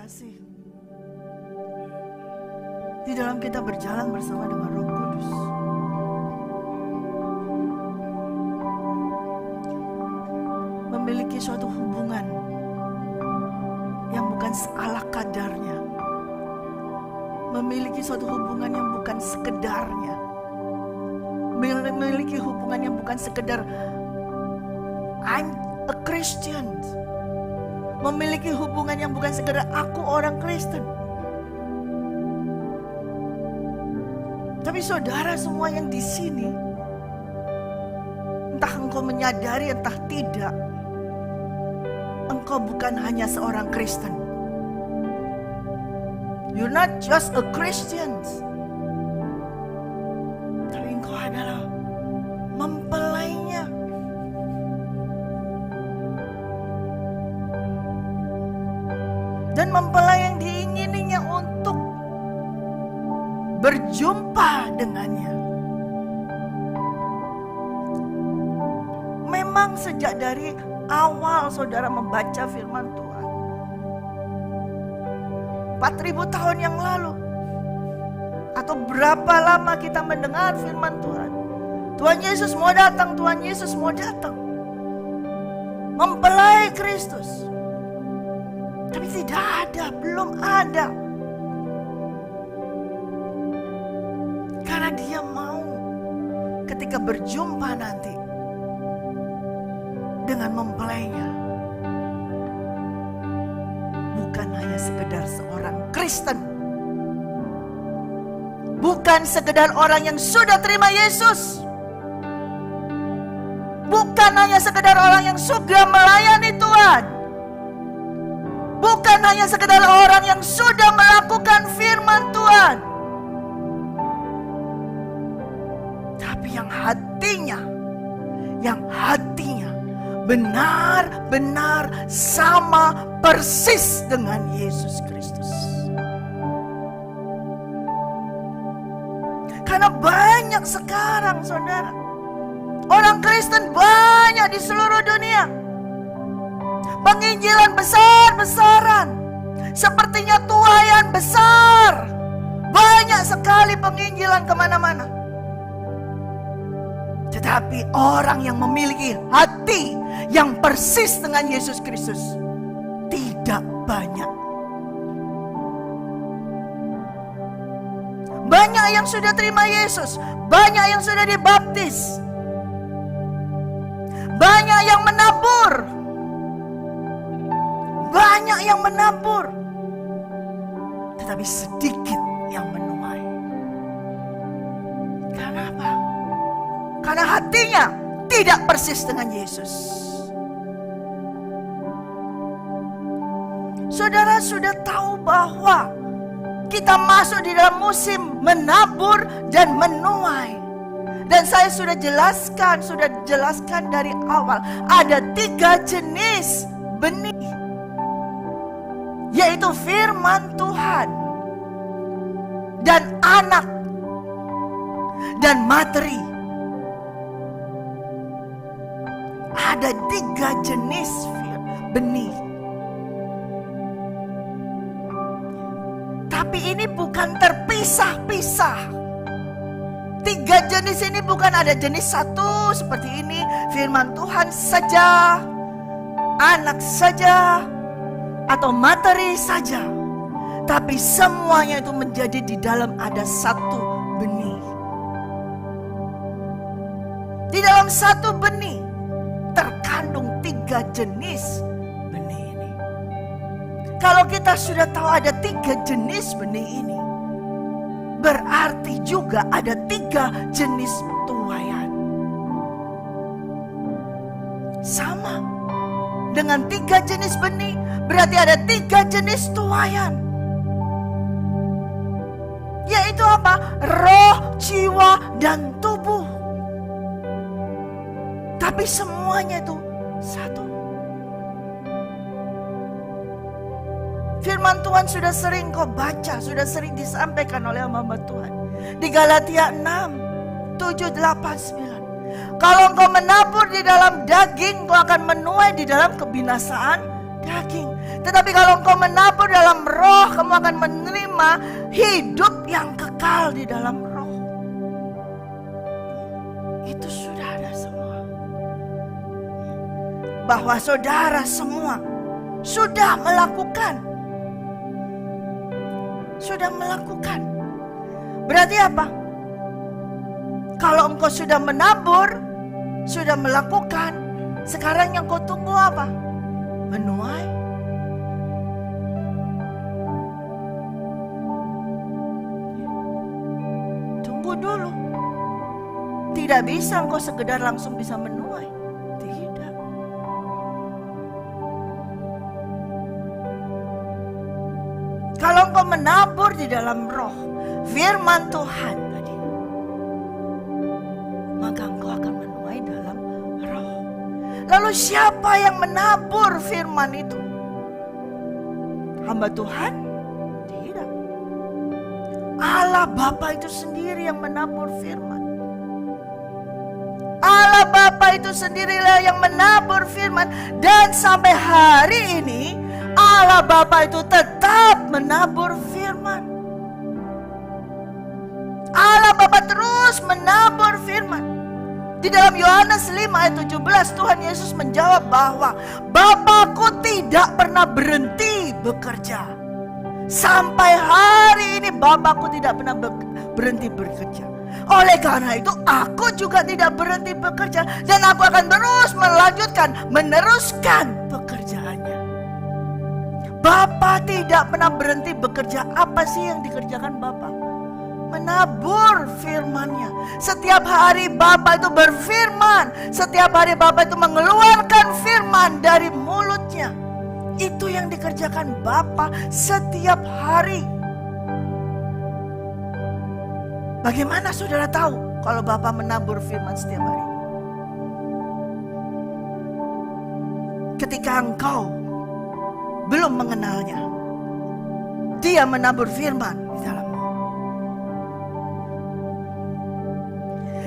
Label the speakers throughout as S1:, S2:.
S1: kasih. Di dalam kita berjalan bersama dengan Roh Kudus, memiliki suatu hubungan yang bukan ala kadarnya, memiliki suatu hubungan yang bukan sekedarnya, memiliki hubungan yang bukan sekedar I'm a Christian, memiliki hubungan yang bukan sekedar aku orang Kristen. Tapi saudara semua yang di sini, entah engkau menyadari entah tidak, engkau bukan hanya seorang Kristen. You're not just a Christian, tapi engkau adalah mempelainya. Dan mempelai yang diingininya untuk berjumpa dengannya. Memang sejak dari awal saudara membaca firman Tuhan, 4.000 tahun yang lalu, atau berapa lama kita mendengar firman Tuhan, Tuhan Yesus mau datang, Tuhan Yesus mau datang, mempelai Kristus. Tapi tidak ada, belum ada. Karena dia mau ketika berjumpa nanti dengan mempelainya, bukan hanya sekedar seorang Kristen, bukan sekedar orang yang sudah terima Yesus, bukan hanya sekedar orang yang sudah melayani Tuhan, bukan hanya sekedar orang yang sudah melakukan firman Tuhan, tapi yang hatinya benar-benar sama persis dengan Yesus Kristus. Karena banyak sekarang saudara, orang Kristen banyak di seluruh dunia, penginjilan besar-besaran, sepertinya tuaian besar, banyak sekali penginjilan kemana-mana. Tetapi orang yang memiliki hati yang persis dengan Yesus Kristus tidak banyak. Banyak yang sudah terima Yesus, banyak yang sudah dibaptis, banyak yang menabur, banyak yang menabur, tetapi sedikit yang menuai. Karena apa? Karena hatinya tidak persis dengan Yesus. Saudara sudah tahu bahwa kita masuk di dalam musim menabur dan menuai. Dan saya sudah jelaskan dari awal, ada 3 jenis benih, yaitu firman Tuhan, dan anak, dan materi. Ada 3 jenis benih. Tapi ini bukan terpisah-pisah. 3 jenis ini bukan ada jenis satu seperti ini, firman Tuhan saja, anak saja, atau materi saja. Tapi semuanya itu menjadi di dalam ada satu benih. Di dalam satu benih terkandung 3 jenis benih ini. Kalau kita sudah tahu ada 3 jenis benih ini, berarti juga ada 3 jenis tuaian. Sama dengan 3 jenis benih, berarti ada 3 jenis tuaian. Yaitu apa? Roh, jiwa, dan tubuh. Tapi semuanya itu satu. Firman Tuhan sudah sering kau baca, sudah sering disampaikan oleh hamba Tuhan. Di Galatia 6, 7, 8, 9. Kalau engkau menabur di dalam daging, engkau akan menuai di dalam kebinasaan daging. Tetapi kalau engkau menabur dalam roh, kamu akan menerima hidup yang kekal di dalam roh. Itu sudah ada semua. Bahwa saudara semua sudah melakukan. Sudah melakukan. Berarti apa? Kalau engkau sudah menabur, sudah melakukan, sekarang yang kau tunggu apa? Menuai. Tunggu dulu. Tidak bisa engkau sekedar langsung bisa menuai. Tidak. Kalau engkau menabur di dalam roh, firman Tuhan tadi, maka engkau akan menuai dalam roh. Lalu siapa yang menabur firman itu? Hamba Tuhan? Tidak. Allah Bapa itu sendiri yang menabur firman. Allah Bapa itu sendirilah yang menabur firman. Dan sampai hari ini Allah Bapa itu tetap menabur firman. Allah Bapa terus menabur firman. Di dalam Yohanes 5 ayat 17 Tuhan Yesus menjawab bahwa Bapa-Ku tidak pernah berhenti bekerja. Sampai hari ini Bapa-Ku tidak pernah berhenti bekerja. Oleh karena itu aku juga tidak berhenti bekerja. Dan aku akan terus melanjutkan, meneruskan pekerjaannya. Bapa tidak pernah berhenti bekerja. Apa sih yang dikerjakan Bapa? Menabur firman-Nya. Setiap hari Bapa itu berfirman. Setiap hari Bapa itu mengeluarkan firman dari mulutnya. Itu yang dikerjakan Bapa setiap hari. Bagaimana saudara tahu kalau Bapa menabur firman setiap hari? Ketika engkau belum mengenalnya, Dia menabur firman di dalammu.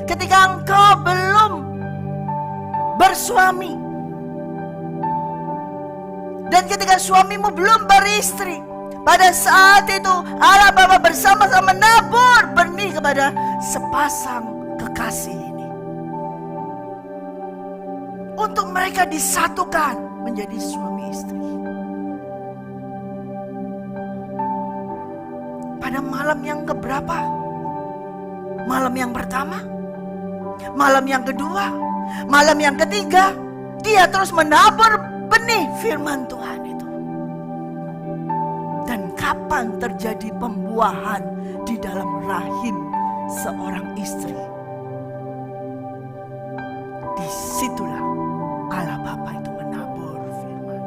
S1: Ketika engkau belum bersuami, dan ketika suamimu belum beristri, pada saat itu Allah Bapa bersama-sama menabur benih kepada sepasang kekasih ini. Untuk mereka disatukan menjadi suami istri. Pada malam yang keberapa? Malam yang pertama? Malam yang kedua? Malam yang ketiga? Dia terus menabur benih firman Tuhan itu. Dan kapan terjadi pembuahan di dalam rahim seorang istri? Disitulah Allah Bapa itu menabur firman.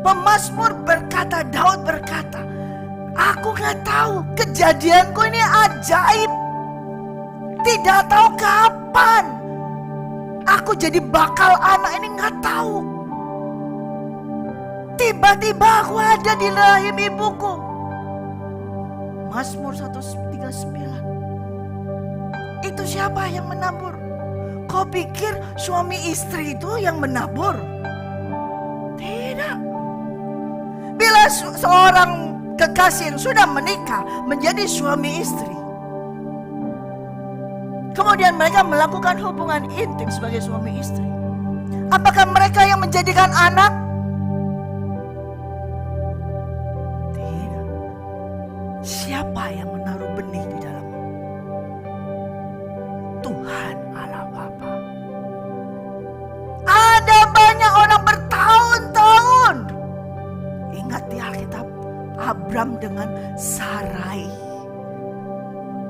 S1: Pemazmur berkata, Daud berkata, aku gak tahu, kejadianku ini ajaib. Tidak tahu kapan aku jadi bakal anak ini, gak tahu. Tiba-tiba aku ada di rahim ibuku. Mazmur 139. Itu siapa yang menabur? Kau pikir suami istri itu yang menabur? Tidak. Bila seorang kekasih yang sudah menikah menjadi suami istri, kemudian mereka melakukan hubungan intim sebagai suami istri, apakah mereka yang menjadikan anak? Tidak. Siapa yang menaruh benih di dalammu? Tuhan Allah Bapa. Ada banyak orang bertahun-tahun. Ingat di Alkitab, Abram dengan Sarai.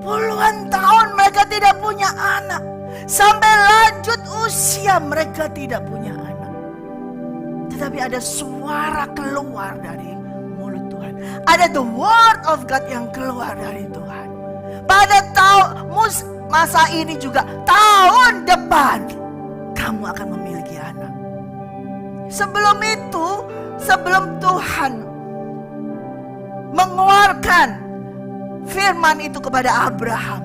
S1: Puluhan tahun mereka tidak punya anak. Sampai lanjut usia mereka tidak punya anak. Tetapi ada suara keluar dari mulut Tuhan. Ada the word of God yang keluar dari Tuhan. Pada masa ini juga, tahun depan kamu akan memiliki anak. Sebelum itu, sebelum Tuhan mengeluarkan firman itu kepada Abraham,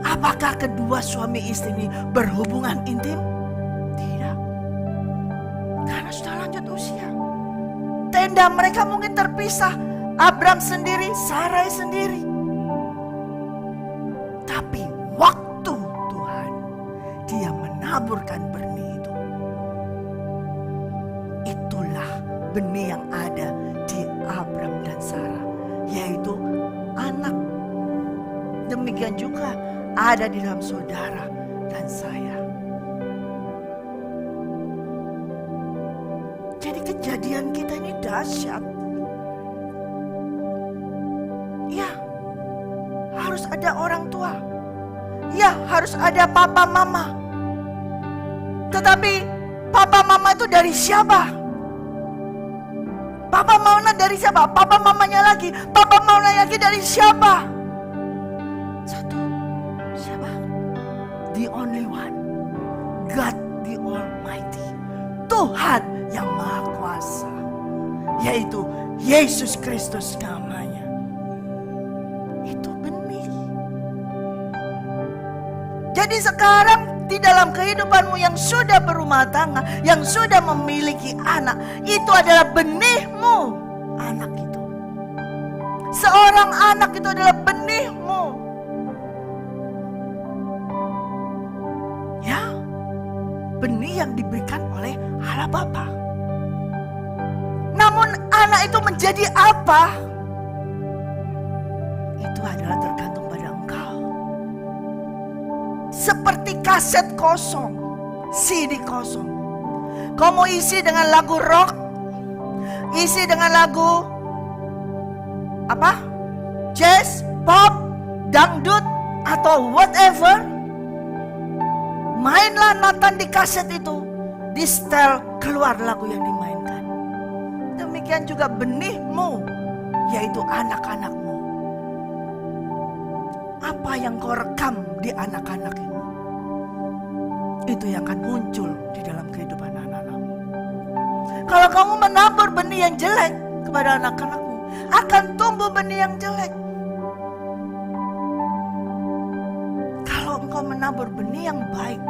S1: apakah kedua suami istri ini berhubungan intim? Tidak. karena sudah lanjut usia. Tenda mereka mungkin terpisah, Abram sendiri, Sarai sendiri. Tapi waktu Tuhan, Dia menaburkan benih itu. Itulah benih yang ada di Abram dan Sarah, yaitu anak. Demikian juga ada di dalam saudara dan saya. Jadi kejadian kita ini dahsyat. Ya, harus ada orang tua. Ya, harus ada papa mama. Tetapi papa mama itu dari siapa? Papa mama dari siapa? Papa mamanya lagi. Papa mamanya lagi dari siapa? Satu. Siapa? The only one. God the Almighty. Tuhan yang Maha Kuasa. Yaitu Yesus Kristus namanya. Itu benih. Jadi sekarang di dalam kehidupanmu yang sudah berumah tangga, yang sudah memiliki anak, itu adalah benihmu. Anak itu. Seorang anak itu adalah benihmu. Ya, benih yang diberikan oleh Allah Bapa. Namun anak itu menjadi apa? Itu adalah tergantung pada engkau. Seperti kaset kosong, CD kosong. Kau mau isi dengan lagu rock, isi dengan lagu apa? Jazz, pop, dangdut, atau whatever. Mainlah Nathan di kaset itu, di setel keluar lagu yang dimainkan. Demikian juga benihmu, yaitu anak-anakmu. Apa yang kau rekam di anak-anak ini, itu yang akan muncul di dalam kehidupan anak-anakmu. Kalau kamu menabur benih yang jelek kepada anak-anakmu, akan tumbuh benih yang jelek. Kalau engkau menabur benih yang baik,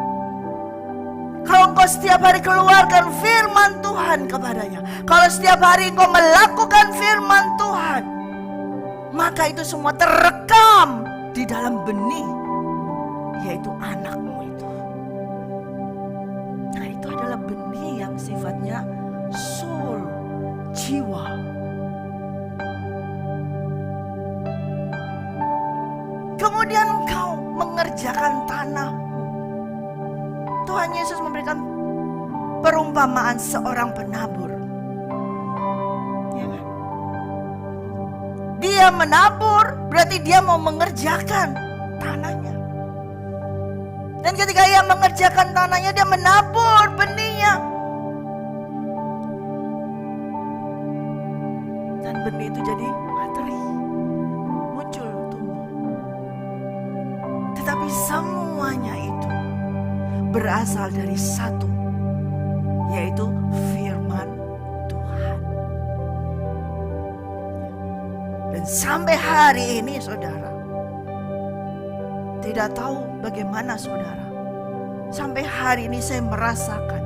S1: kalau engkau setiap hari keluarkan firman Tuhan kepadanya, kalau setiap hari engkau melakukan firman Tuhan, maka itu semua terekam di dalam benih, yaitu anakmu itu. Nah, itu adalah benih yang sifatnya soul, jiwa. Kemudian engkau mengerjakan tanahmu. Tuhan Yesus memberikan perumpamaan seorang penabur. Ya kan? Dia menabur, berarti dia mau mengerjakan tanahnya. Dan ketika ia mengerjakan tanahnya, dia menabur benihnya. Dan benih itu jadi materi, muncul, tumbuh. Tetapi semuanya itu berasal dari satu, yaitu firman Tuhan. Dan sampai hari ini saudara, tidak tahu bagaimana saudara, sampai hari ini saya merasakan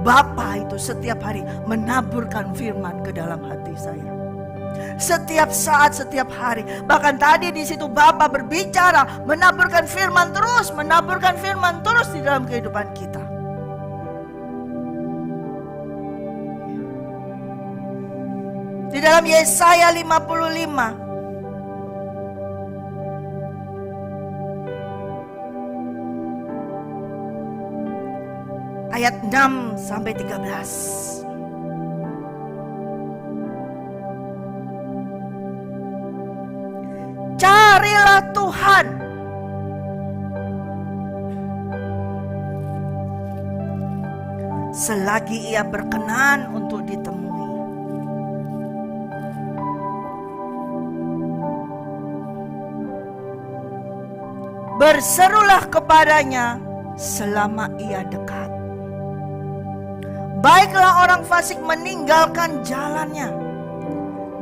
S1: Bapa itu setiap hari menaburkan firman ke dalam hati saya. Setiap saat, setiap hari. Bahkan tadi di situ Bapa berbicara, menaburkan firman terus, menaburkan firman terus di dalam kehidupan kita. Di dalam Yesaya 55 ayat 6 sampai 13. Carilah Tuhan selagi Ia berkenan untuk ditemui. Berserulah kepadanya selama Ia dekat. Baiklah orang fasik meninggalkan jalannya,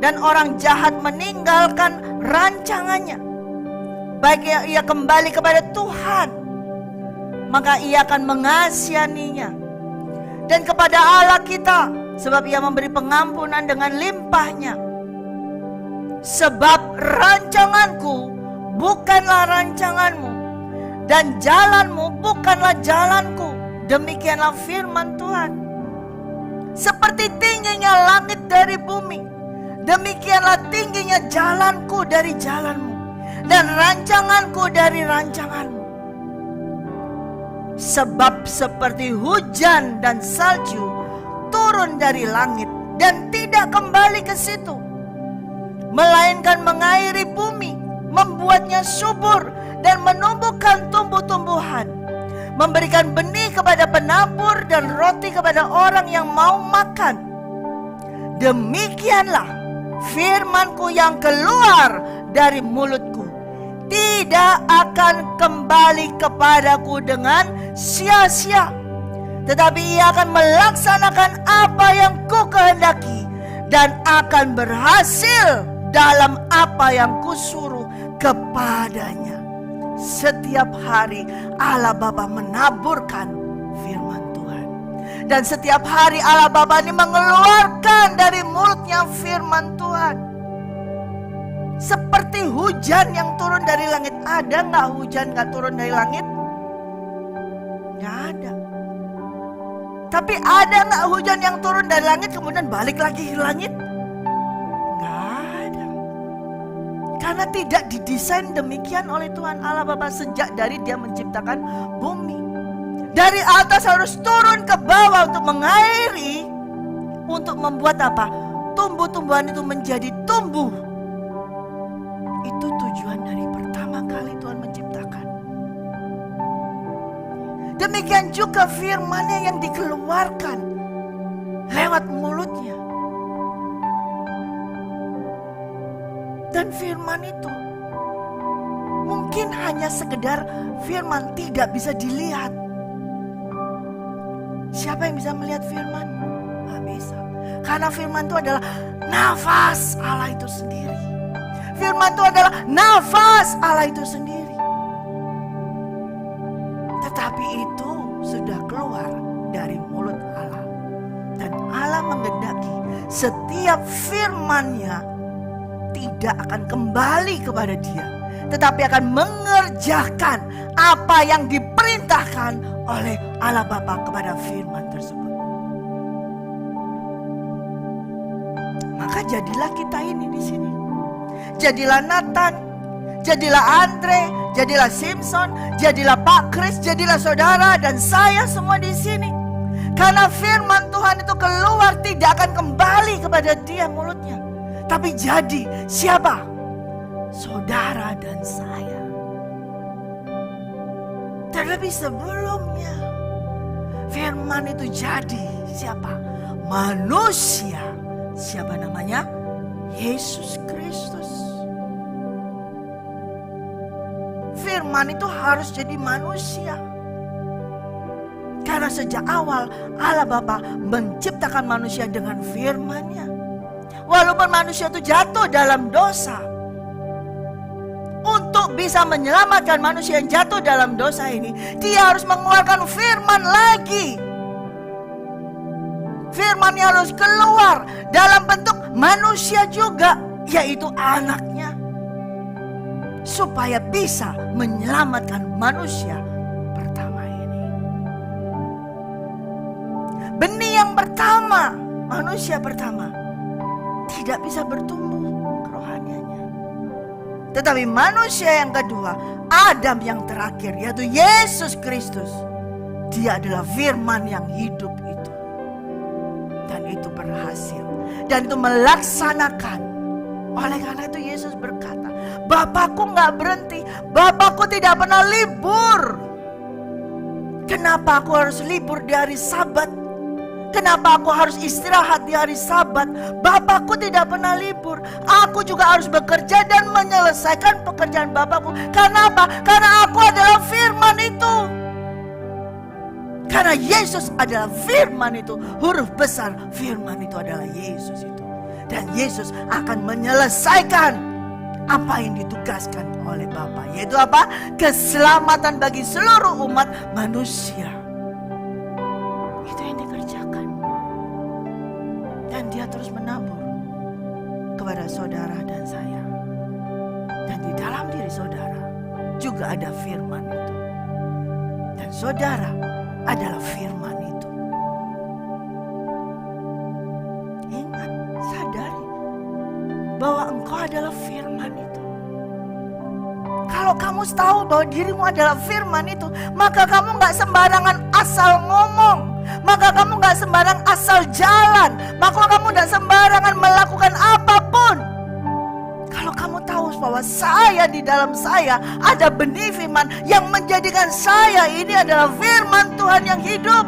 S1: dan orang jahat meninggalkan rancangannya. Baik ia kembali kepada Tuhan, maka Ia akan mengasihaninya, dan kepada Allah kita, sebab Ia memberi pengampunan dengan limpahnya. Sebab rancanganku bukanlah rancanganmu, dan jalanmu bukanlah jalanku. Demikianlah firman Tuhan. Seperti tingginya langit dari bumi, demikianlah tingginya jalanku dari jalanmu, dan rancanganku dari rancanganmu. Sebab seperti hujan dan salju turun dari langit dan tidak kembali ke situ, melainkan mengairi bumi, membuatnya subur dan menumbuhkan tumbuh-tumbuhan, memberikan benih kepada penabur dan roti kepada orang yang mau makan. Demikianlah firmanku yang keluar dari mulutku, tidak akan kembali kepadaku dengan sia-sia, tetapi Ia akan melaksanakan apa yang ku kehendaki dan akan berhasil dalam apa yang kusuruh kepadanya. Setiap hari Allah Bapa menaburkan firman Tuhan, dan setiap hari Allah Bapa ini mengeluarkan dari mulutnya firman Tuhan. Seperti hujan yang turun dari langit. Ada nggak hujan nggak turun dari langit? Nggak ada. Tapi ada nggak hujan yang turun dari langit kemudian balik lagi ke langit? Nggak ada. Karena tidak didesain demikian oleh Tuhan Allah Bapa sejak dari Dia menciptakan bumi. Dari atas harus turun ke bawah untuk mengairi, untuk membuat apa? Tumbuh-tumbuhan itu menjadi tumbuh. Itu tujuan dari pertama kali Tuhan menciptakan. Demikian juga firman-Nya yang dikeluarkan lewat mulutnya. Dan firman itu mungkin hanya sekedar firman, tidak bisa dilihat. Siapa yang bisa melihat firman? Nggak bisa. Karena firman itu adalah nafas Allah itu sendiri. Firman itu adalah nafas Allah itu sendiri. Tetapi itu sudah keluar dari mulut Allah. Dan Allah menghendaki setiap firman-Nya tidak akan kembali kepada Dia, tetapi akan mengerjakan apa yang diperintahkan oleh Allah Bapa kepada firman tersebut. Maka jadilah kita ini di sini. Jadilah Nathan, jadilah Andre, jadilah Simpson, jadilah Pak Kris, jadilah saudara dan saya semua di sini. Karena firman Tuhan itu keluar tidak akan kembali kepada Dia mulutnya, tapi jadi siapa? Saudara dan saya. Terlebih sebelumnya, firman itu jadi siapa? Manusia. Siapa namanya? Yesus Kristus. Firman itu harus jadi manusia. Karena sejak awal Allah Bapa menciptakan manusia dengan firman-Nya. Walaupun manusia itu jatuh dalam dosa, untuk bisa menyelamatkan manusia yang jatuh dalam dosa ini, Dia harus mengeluarkan firman lagi. Firman-Nya harus keluar dalam bentuk manusia juga, yaitu anaknya, supaya bisa menyelamatkan manusia pertama ini. Benih yang pertama, manusia pertama, tidak bisa bertumbuh kerohaniannya. Tetapi manusia yang kedua, Adam yang terakhir, yaitu Yesus Kristus, Dia adalah firman yang hidup itu. Dan itu berhasil. Dan itu melaksanakan. Oleh karena itu Yesus berkata, Bapakku gak berhenti, Bapakku tidak pernah libur. Kenapa aku harus libur di hari Sabat? Kenapa aku harus istirahat di hari Sabat? Bapakku tidak pernah libur. Aku juga harus bekerja dan menyelesaikan pekerjaan Bapakku. Karena apa? Karena aku adalah firman itu. Karena Yesus adalah firman itu. Huruf besar firman itu adalah Yesus itu. Dan Yesus akan menyelesaikan apa yang ditugaskan oleh Bapa. Yaitu apa? Keselamatan bagi seluruh umat manusia. Itu yang dikerjakan. terus menabur kepada saudara dan saya. Dan di dalam diri saudara juga ada firman itu. Dan saudara adalah firman itu. Ingat, sadari bahwa engkau adalah firman itu. Kalau kamu tahu bahwa dirimu adalah firman itu, maka kamu gak sembarangan asal ngomong, maka kamu gak sembarang asal jalan, maka kamu gak sembarangan melakukan apapun. Kalau kamu tahu bahwa saya, di dalam saya ada benih firman yang menjadikan saya ini adalah firman Tuhan yang hidup.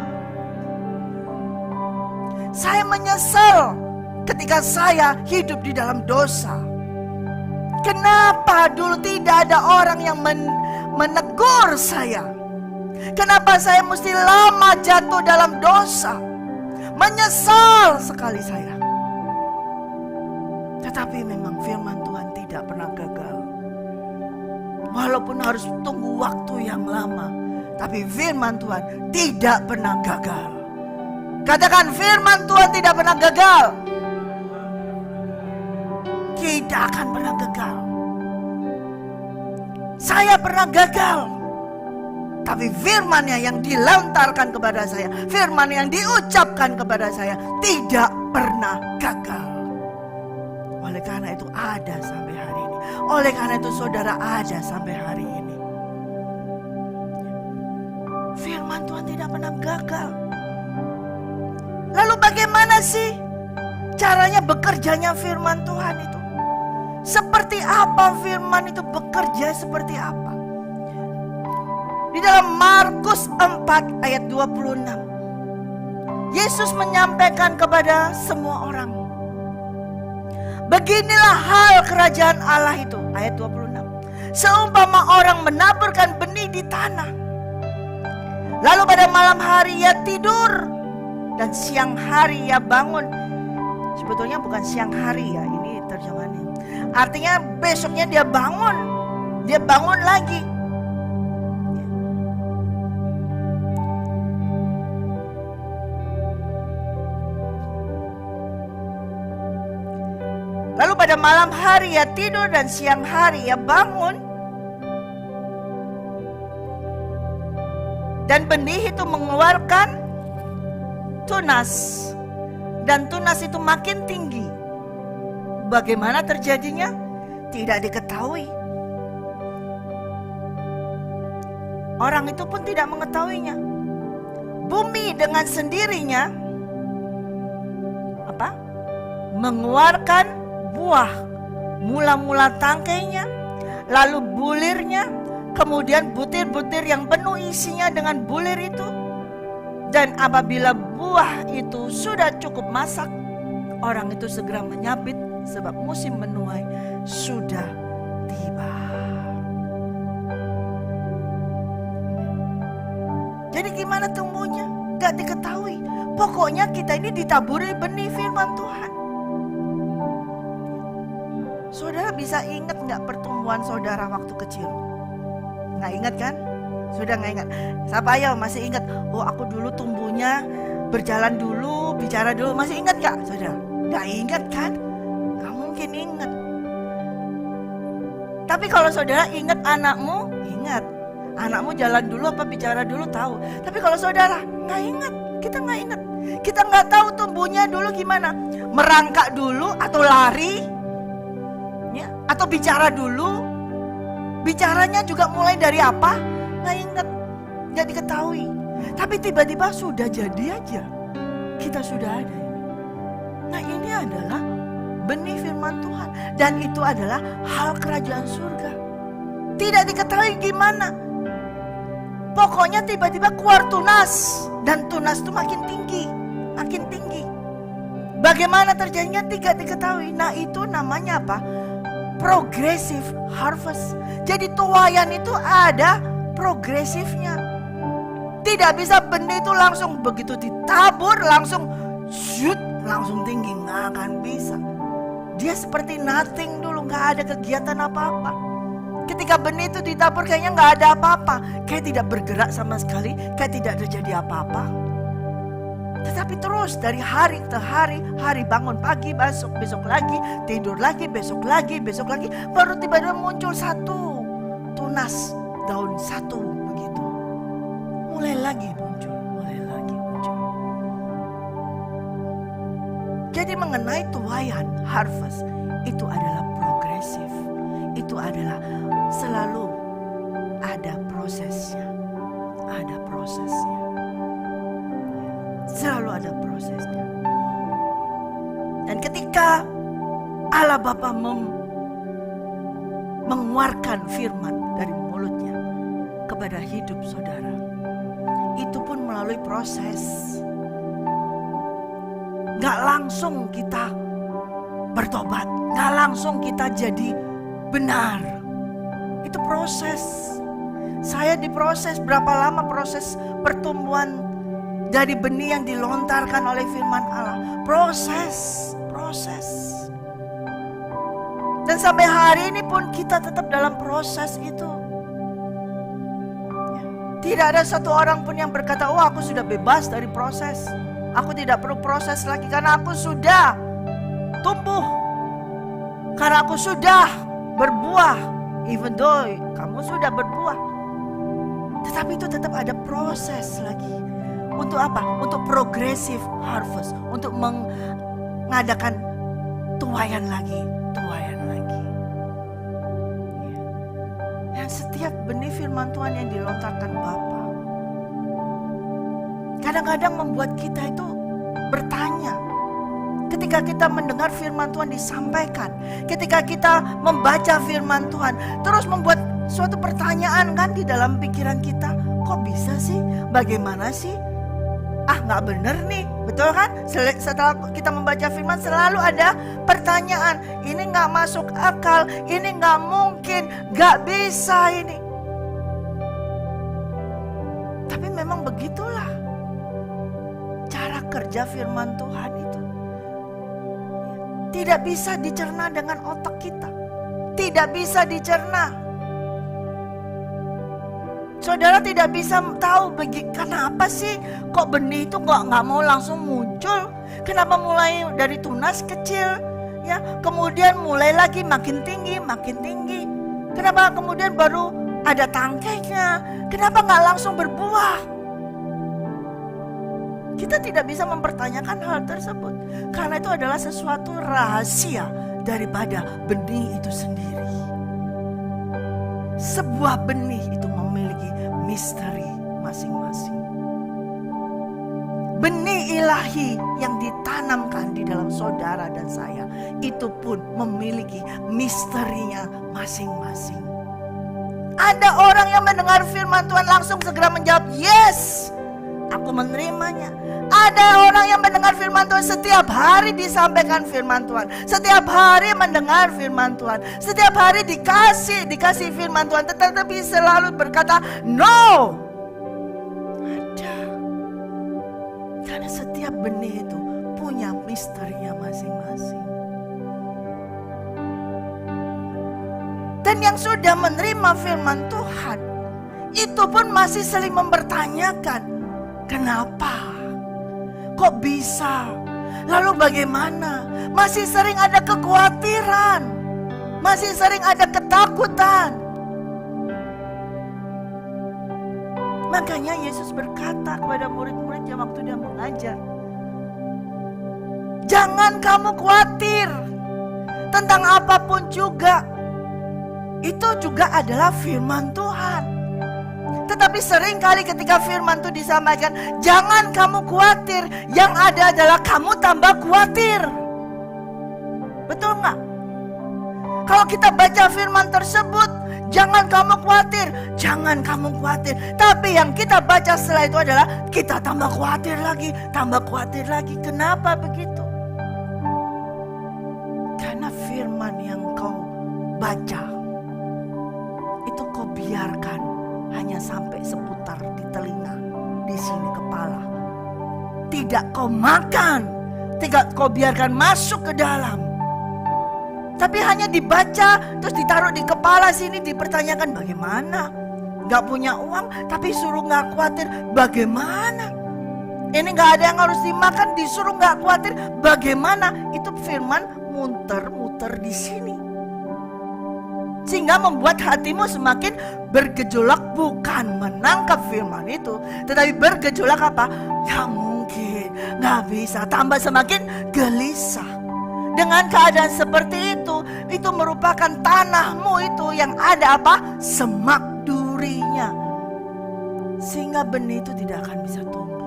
S1: Saya menyesal ketika saya hidup di dalam dosa. Kenapa dulu tidak ada orang yang menegur saya? Kenapa saya mesti lama jatuh dalam dosa? Menyesal sekali saya. Tetapi memang firman Tuhan tidak pernah gagal. Walaupun harus tunggu waktu yang lama, tapi firman Tuhan tidak pernah gagal. Katakan, firman Tuhan tidak pernah gagal. Tidak akan pernah gagal. Saya pernah gagal, tapi firman-Nya yang dilontarkan kepada saya, firman yang diucapkan kepada saya tidak pernah gagal. Oleh karena itu ada sampai hari ini. Oleh karena itu saudara ada sampai hari ini. Firman Tuhan tidak pernah gagal. Lalu bagaimana sih caranya bekerjanya firman Tuhan itu? Seperti apa firman itu bekerja, seperti apa? Di dalam Markus 4 ayat 26, Yesus menyampaikan kepada semua orang, beginilah hal kerajaan Allah itu. Ayat 26, seumpama orang menaburkan benih di tanah, lalu pada malam hari ia tidur, dan siang hari ia bangun. Sebetulnya bukan siang hari ya, ini terjemahannya. Artinya besoknya dia bangun lagi. Lalu pada malam hari ia tidur dan siang hari ia bangun. Dan benih itu mengeluarkan tunas. Dan tunas itu makin tinggi. Bagaimana terjadinya? Tidak diketahui. Orang itu pun tidak mengetahuinya. Bumi dengan sendirinya mengeluarkan buah, mula-mula tangkainya, lalu bulirnya, kemudian butir-butir yang penuh isinya dengan bulir itu. Dan apabila buah itu sudah cukup masak, orang itu segera menyabit, sebab musim menuai sudah tiba. Jadi gimana tumbuhnya? Gak diketahui. Pokoknya kita ini ditaburi benih firman Tuhan. Saudara bisa ingat gak pertumbuhan saudara waktu kecil? Gak ingat kan? Sudah gak ingat? Siapa ya masih ingat? Oh, aku dulu tumbuhnya berjalan dulu, bicara dulu. Masih ingat gak saudara? Gak ingat kan? Mungkin ingat. Tapi kalau saudara ingat anakmu, ingat. Anakmu jalan dulu apa bicara dulu tahu. Tapi kalau saudara nggak ingat, kita nggak ingat. Kita nggak tahu tumbuhnya dulu gimana. Merangkak dulu atau lari, ya, atau bicara dulu. Bicaranya juga mulai dari apa? Nggak ingat, nggak diketahui. Tapi tiba-tiba sudah jadi aja. Kita sudah ada. Nah, ini adalah benih firman Tuhan. Dan itu adalah hal kerajaan surga. Tidak diketahui gimana. Pokoknya tiba-tiba keluar tunas. Dan tunas itu makin tinggi. Makin tinggi. Bagaimana terjadinya tidak diketahui. Nah, itu namanya apa? Progressive harvest. Jadi tuaian itu ada progresifnya. Tidak bisa benih itu langsung begitu ditabur langsung shoot, langsung tinggi. Nggak akan bisa. Dia seperti nothing dulu, nggak ada kegiatan apa-apa. Ketika benih itu ditabur kayaknya nggak ada apa-apa. Kayak tidak bergerak sama sekali, kayak tidak terjadi apa-apa. Tetapi terus dari hari ke hari, hari bangun pagi, besok lagi, tidur lagi, besok lagi, baru tiba-tiba muncul satu tunas daun satu begitu. Mulai lagi muncul. Jadi mengenai tuaian harvest itu adalah progresif. Itu adalah selalu ada prosesnya. Selalu ada prosesnya. Dan ketika Allah Bapa mengeluarkan firman dari mulutnya kepada hidup saudara, itu pun melalui proses. Gak langsung kita bertobat, gak langsung kita jadi benar. Itu proses. Saya diproses, berapa lama proses pertumbuhan dari benih yang dilontarkan oleh firman Allah. Proses. Dan sampai hari ini pun kita tetap dalam proses itu. Tidak ada satu orang pun yang berkata, oh aku sudah bebas dari proses. Aku tidak perlu proses lagi karena aku sudah tumbuh. Karena aku sudah berbuah. Even though kamu sudah berbuah. Tetapi itu tetap ada proses lagi. Untuk apa? Untuk progressive harvest. Untuk mengadakan tuaian lagi. Dan setiap benih firman Tuhan yang dilontarkan Bapa, kadang-kadang membuat kita itu bertanya. Ketika kita mendengar firman Tuhan disampaikan, ketika kita membaca firman Tuhan, terus membuat suatu pertanyaan kan di dalam pikiran kita. Kok bisa sih? Bagaimana sih? Gak bener nih, betul kan? Setelah kita membaca firman selalu ada pertanyaan. Ini gak masuk akal, ini gak mungkin, gak bisa ini. Tapi memang begitulah cara kerja firman Tuhan itu. Tidak bisa dicerna dengan otak kita. Tidak bisa dicerna. Saudara tidak bisa tahu kenapa sih kok benih itu kok nggak mau langsung muncul. Kenapa mulai dari tunas kecil, ya kemudian mulai lagi makin tinggi. Kenapa kemudian baru ada tangkainya? Kenapa nggak langsung berbuah? Kita tidak bisa mempertanyakan hal tersebut karena itu adalah sesuatu rahasia daripada benih itu sendiri. Sebuah benih itu memiliki misteri masing-masing. Benih ilahi yang ditanamkan di dalam saudara dan saya itu pun memiliki misterinya masing-masing. Ada orang yang mendengar firman Tuhan langsung segera menjawab, yes, aku menerimanya. Ada orang yang mendengar firman Tuhan setiap hari disampaikan firman Tuhan. Setiap hari mendengar firman Tuhan. Setiap hari dikasih firman Tuhan. Tetapi selalu berkata, no. Ada. Karena setiap benih itu punya misterinya masing-masing. Dan yang sudah menerima firman Tuhan, itu pun masih saling mempertanyakan, kenapa? Kok bisa? Lalu bagaimana? Masih sering ada kekhawatiran. Masih sering ada ketakutan. Makanya Yesus berkata kepada murid-muridnya waktu dia mengajar, jangan kamu khawatir tentang apapun juga. Itu juga adalah firman Tuhan. Tetapi seringkali ketika firman itu disampaikan, jangan kamu khawatir, yang ada adalah kamu tambah khawatir. Betul nggak? Kalau kita baca firman tersebut, jangan kamu khawatir, jangan kamu khawatir. Tapi yang kita baca setelah itu adalah kita tambah khawatir lagi. Kenapa begitu? Karena firman yang kau baca, itu kau biarkan hanya sampai seputar di telinga, di sini kepala. Tidak kau makan, tidak kau biarkan masuk ke dalam. Tapi hanya dibaca, terus ditaruh di kepala sini, dipertanyakan bagaimana? Gak punya uang, tapi suruh gak khawatir, bagaimana? Ini gak ada yang harus dimakan, disuruh gak khawatir. Bagaimana? Itu firman muter-muter di sini. Sehingga membuat hatimu semakin bergejolak, bukan menangkap firman itu, tetapi bergejolak apa? Ya mungkin, gak bisa, tambah semakin gelisah. Dengan keadaan seperti itu merupakan tanahmu itu yang ada apa? Semak durinya. Sehingga benih itu tidak akan bisa tumbuh.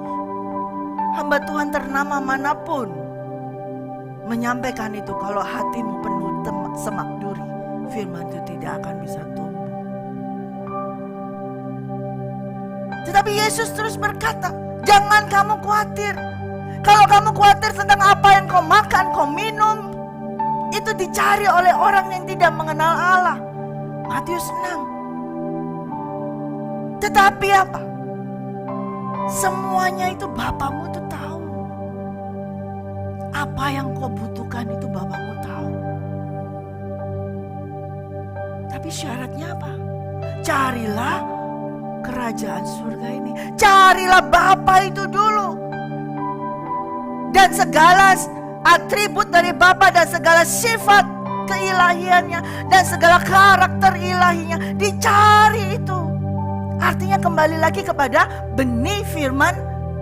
S1: Hamba Tuhan ternama manapun menyampaikan itu, kalau hatimu penuh semak duri, firman itu tidak akan bisa tumbuh. Tetapi Yesus terus berkata, jangan kamu khawatir. Kalau kamu khawatir tentang apa yang kau makan, kau minum, itu dicari oleh orang yang tidak mengenal Allah. Matius 6. Tetapi apa? Semuanya itu Bapamu tuh tahu. Apa yang kau butuhkan itu Bapamu tahu. Tapi syaratnya apa? Carilah kerajaan surga ini. Carilah Bapa itu dulu. Dan segala atribut dari Bapa dan segala sifat keilahiannya dan segala karakter ilahinya dicari itu. Artinya kembali lagi kepada benih firman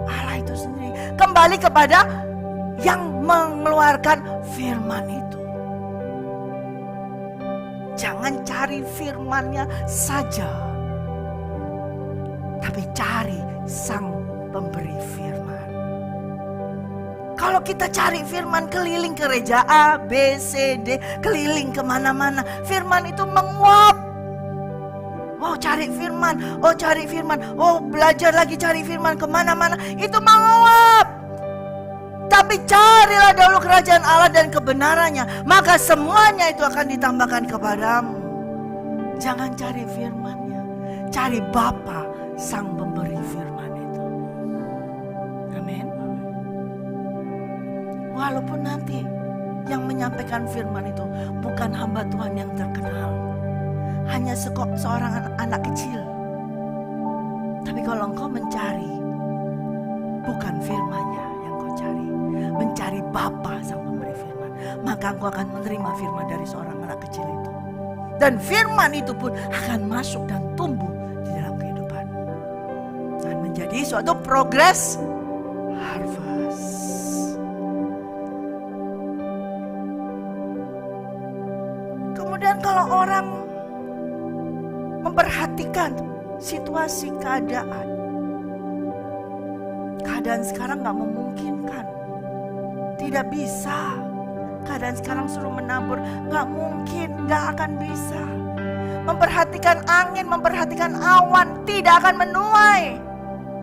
S1: Allah itu sendiri. Kembali kepada yang mengeluarkan firman itu. Jangan cari firman-Nya saja, tapi cari sang pemberi firman. Kalau kita cari firman keliling gereja A, B, C, D, keliling kemana-mana, firman itu menguap. Oh cari firman, oh belajar lagi cari firman kemana-mana, itu menguap. Tapi carilah dahulu kerajaan Allah dan kebenarannya, maka semuanya itu akan ditambahkan kepadamu. Jangan cari firman-Nya, cari Bapa sang pemberi firman itu. Amin. Walaupun nanti yang menyampaikan firman itu bukan hamba Tuhan yang terkenal, hanya seorang anak kecil. Tapi kalau engkau mencari bukan firman-Nya yang kau cari, mencari Bapa sang pemberi firman, maka engkau akan menerima firman dari seorang anak kecil itu. Dan firman itu pun akan masuk dan tumbuh di dalam kehidupanmu. Dan menjadi suatu progress harvest. Kemudian kalau orang memperhatikan situasi keadaan sekarang gak memungkinkan, tidak bisa. Keadaan sekarang suruh menabur, gak mungkin, gak akan bisa. Memperhatikan angin, memperhatikan awan, tidak akan menuai.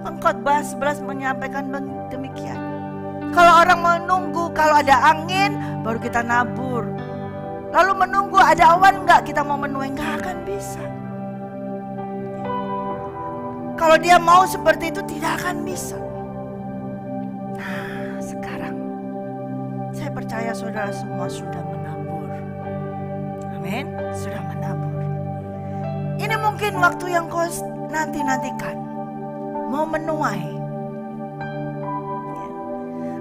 S1: Pengkhotbah 11 menyampaikan demikian. Kalau orang menunggu, kalau ada angin baru kita nabur, lalu menunggu ada awan enggak kita mau menuai, enggak akan bisa. Kalau dia mau seperti itu tidak akan bisa. Nah sekarang saya percaya saudara semua sudah menabur. Amin, sudah menabur. Ini mungkin waktu yang kau nanti-nantikan, mau menuai.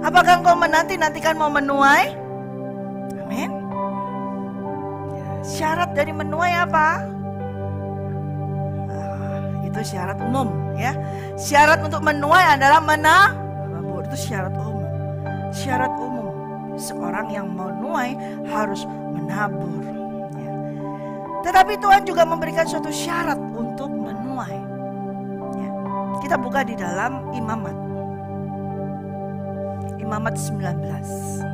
S1: Apakah kau menanti-nantikan mau menuai? Amin. Syarat dari menuai apa? Itu syarat umum ya. Syarat untuk menuai adalah menabur. Itu syarat umum. Syarat umum. Seorang yang mau menuai harus menabur ya. Tetapi Tuhan juga memberikan suatu syarat untuk menuai ya. Kita buka di dalam Imamat 19.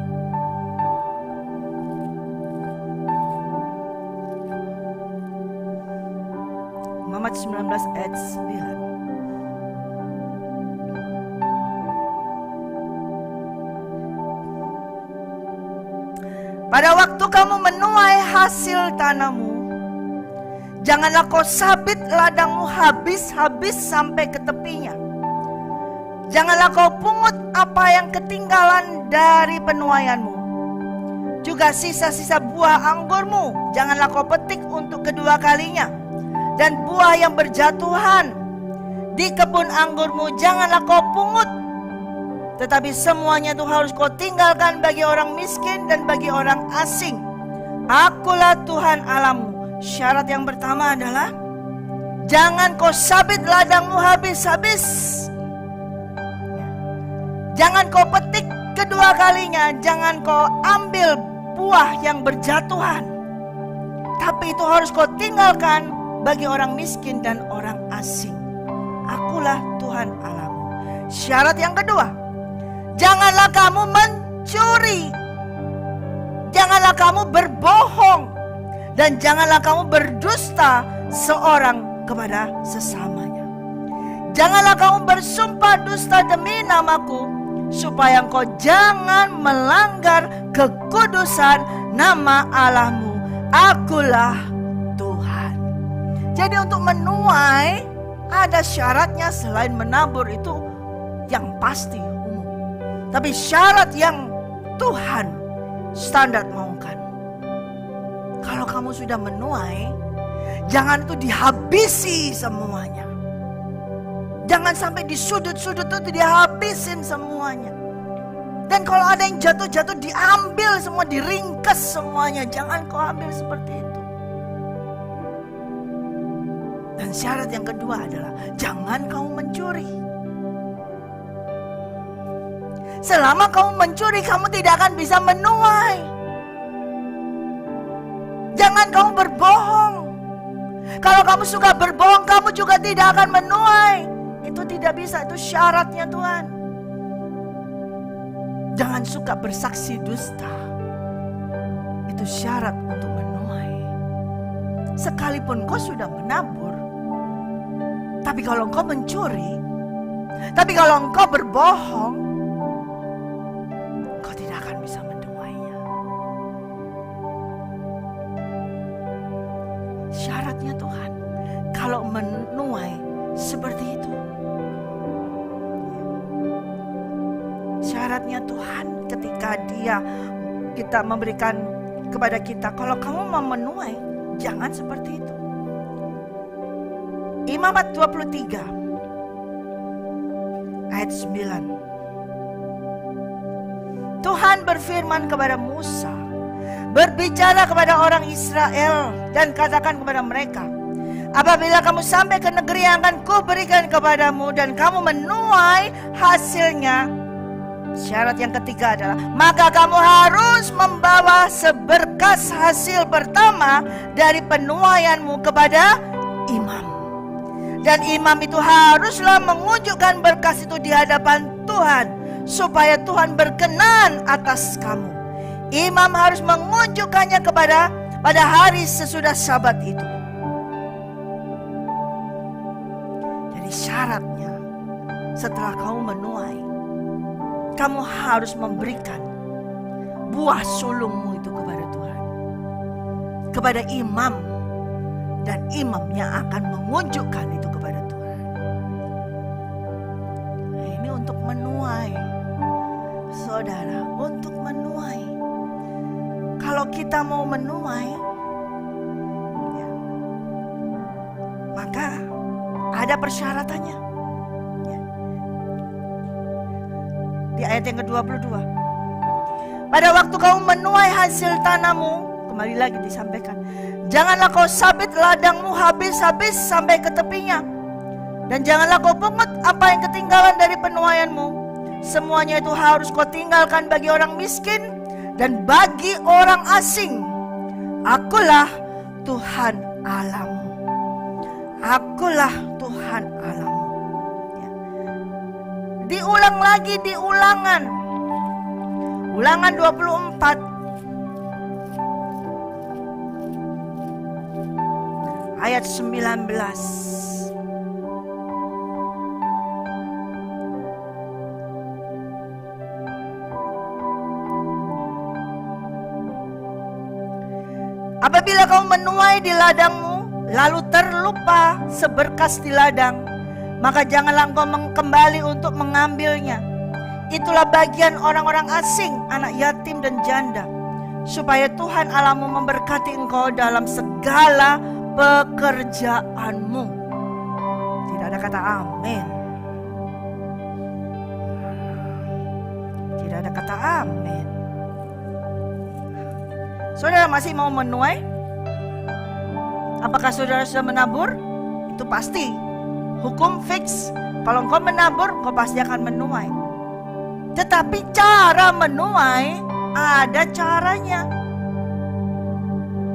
S1: Imamat 19 ayat 9. Pada waktu kamu menuai hasil tanahmu, janganlah kau sabit ladangmu habis-habis sampai ke tepinya. Janganlah kau pungut apa yang ketinggalan dari penuaianmu. Juga sisa-sisa buah anggurmu janganlah kau petik untuk kedua kalinya. Dan buah yang berjatuhan di kebun anggurmu janganlah kau pungut tetapi semuanya itu harus kau tinggalkan bagi orang miskin dan bagi orang asing. Akulah Tuhan Allahmu. Syarat yang pertama adalah jangan kau sabit ladangmu habis-habis. Jangan kau petik kedua kalinya, jangan kau ambil buah yang berjatuhan. Tapi itu harus kau tinggalkan bagi orang miskin dan orang asing. Akulah Tuhan Allahmu. Syarat yang kedua, janganlah kamu mencuri. Janganlah kamu berbohong. Dan janganlah kamu berdusta seorang kepada sesamanya. Janganlah kamu bersumpah dusta demi namaku, supaya engkau jangan melanggar kekudusan nama Allahmu. Akulah Tuhan. Jadi untuk menuai ada syaratnya selain menabur itu yang pasti umum. Tapi syarat yang Tuhan standar maukan. Kalau kamu sudah menuai, jangan itu dihabisi semuanya. Jangan sampai di sudut-sudut itu dihabisin semuanya. Dan kalau ada yang jatuh-jatuh diambil semua, diringkas semuanya. Jangan kau ambil seperti itu. Dan syarat yang kedua adalah jangan kamu mencuri. Selama kamu mencuri, kamu tidak akan bisa menuai. Jangan kamu berbohong. Kalau kamu suka berbohong, kamu juga tidak akan menuai. Itu tidak bisa, itu syaratnya Tuhan. Jangan suka bersaksi dusta. Itu syarat untuk menuai. Sekalipun kau sudah menabur, tapi kalau engkau mencuri, tapi kalau engkau berbohong, kau tidak akan bisa menuainya. Syaratnya Tuhan, kalau menuai seperti itu. Syaratnya Tuhan ketika kita memberikan kepada kita, kalau kamu mau menuai, jangan seperti itu. Imamat 23 ayat 9. Tuhan berfirman kepada Musa, berbicara kepada orang Israel dan katakan kepada mereka, apabila kamu sampai ke negeri yang akan kuberikan kepadamu dan kamu menuai hasilnya, syarat yang ketiga adalah maka kamu harus membawa seberkas hasil pertama dari penuaianmu kepada imam. Dan imam itu haruslah mengunjukkan berkas itu di hadapan Tuhan, supaya Tuhan berkenan atas kamu. Imam harus mengunjukkannya pada hari sesudah Sabat itu. Jadi syaratnya, setelah kamu menuai, kamu harus memberikan buah sulungmu itu kepada Tuhan, kepada imam, dan imamnya akan mengunjukkan itu kepada Tuhan. Nah, ini untuk menuai, saudara, untuk menuai. Kalau kita mau menuai, ya, maka ada persyaratannya. Ya. Di ayat yang ke-22, pada waktu kamu menuai hasil tanahmu, kembali lagi disampaikan, janganlah kau sabit ladangmu habis-habis sampai ke tepinya, dan janganlah kau pungut apa yang ketinggalan dari penuaianmu. Semuanya itu harus kau tinggalkan bagi orang miskin dan bagi orang asing. Akulah Tuhan Allahmu. Akulah Tuhan Allahmu. Ya. Diulang lagi di Ulangan 24 ayat 19. Apabila kamu menuai di ladangmu, lalu terlupa seberkas di ladang, maka janganlah engkau kembali untuk mengambilnya. Itulah bagian orang-orang asing, anak yatim dan janda, supaya Tuhan Allahmu memberkati engkau dalam segala pekerjaanmu. Tidak ada kata amin. ada kata amin. Saudara masih mau menuai? Apakah saudara sudah menabur? Itu pasti. Hukum fix. Kalau engkau menabur, engkau pasti akan menuai. Tetapi cara menuai ada caranya.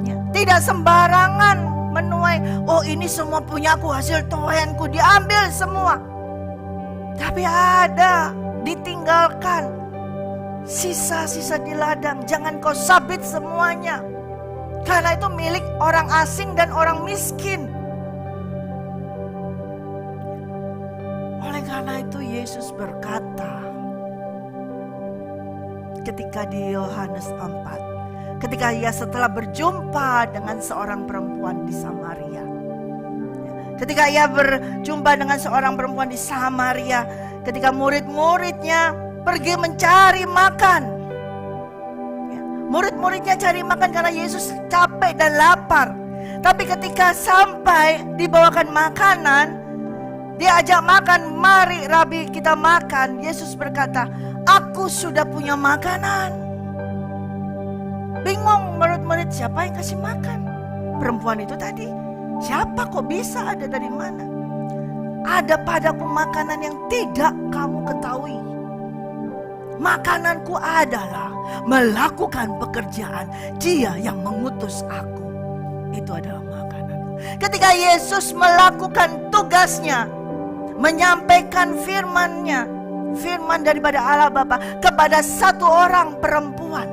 S1: Ya, tidak sembarangan menuai. Oh, ini semua punyaku, hasil tuaianku, diambil semua. Tapi ada, ditinggalkan. Sisa-sisa di ladang, jangan kau sabit semuanya. Karena itu milik orang asing dan orang miskin. Oleh karena itu Yesus berkata ketika di Yohanes 4, ketika ia setelah berjumpa dengan seorang perempuan di Samaria. Ketika ia berjumpa dengan seorang perempuan di Samaria, ketika murid-muridnya pergi mencari makan. Murid-muridnya cari makan karena Yesus capek dan lapar. Tapi ketika sampai dibawakan makanan, dia ajak makan, mari Rabi kita makan. Yesus berkata, aku sudah punya makanan. Bingung murid-murid, siapa yang kasih makan? Perempuan itu tadi, siapa kok bisa, ada dari mana? Ada padaku makanan yang tidak kamu ketahui. Makananku adalah melakukan pekerjaan Dia yang mengutus aku. Itu adalah makananku. Ketika Yesus melakukan tugasnya, menyampaikan firman-Nya, firman daripada Allah Bapa kepada satu orang perempuan